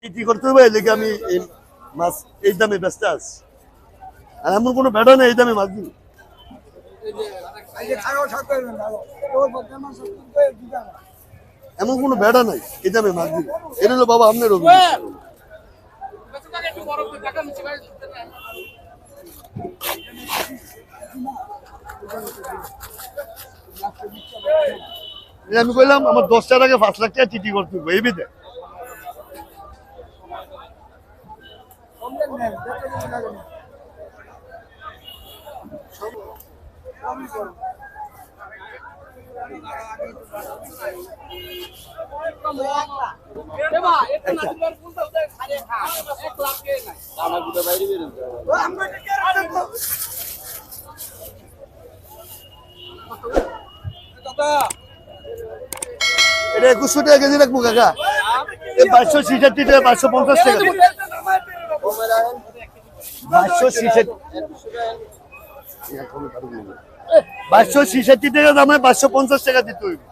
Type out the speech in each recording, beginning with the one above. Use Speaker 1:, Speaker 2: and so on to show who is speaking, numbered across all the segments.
Speaker 1: কি করতে হবে এদিকে আমি এই মাছ এই দামে ব্যস্ত আছি আর এমন কোনো বেড়া নেই এই দামে মাছ দিন এমন কোনো বেড়া নাই এই দামে মাছ দিন এটা হলো বাবা আপনার অভিযোগ আমি কইলাম আমার 10টার আগে 5 লাখ টাকা চিঠি করতে হবে এই বিধে এটা 2100 টাকা কেজি রাখবো কাকা এই 566 টাকা 550 টাকা 566 টাকা দামে 550 টাকা দিতে হইবে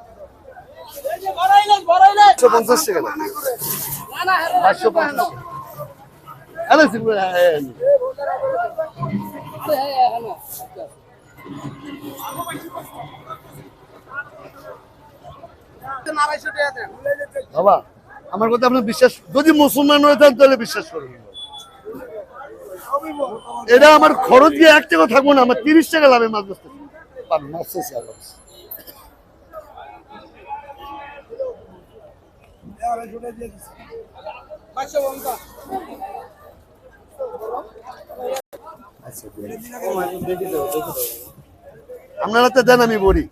Speaker 1: 550 টাকা 550 হ্যালো বাবা আমার কথা আপনি বিশ্বাস যদি মুসলমান হয়ে থাকেন তাহলে বিশ্বাস করুন এটা আমার খরচ দিয়ে 1 টাকা থাকবো না আমার 30 টাকা লাভে মাছ বেচতে পারবো মাছ শেষ আর আপনারা তো দেন আমি বলি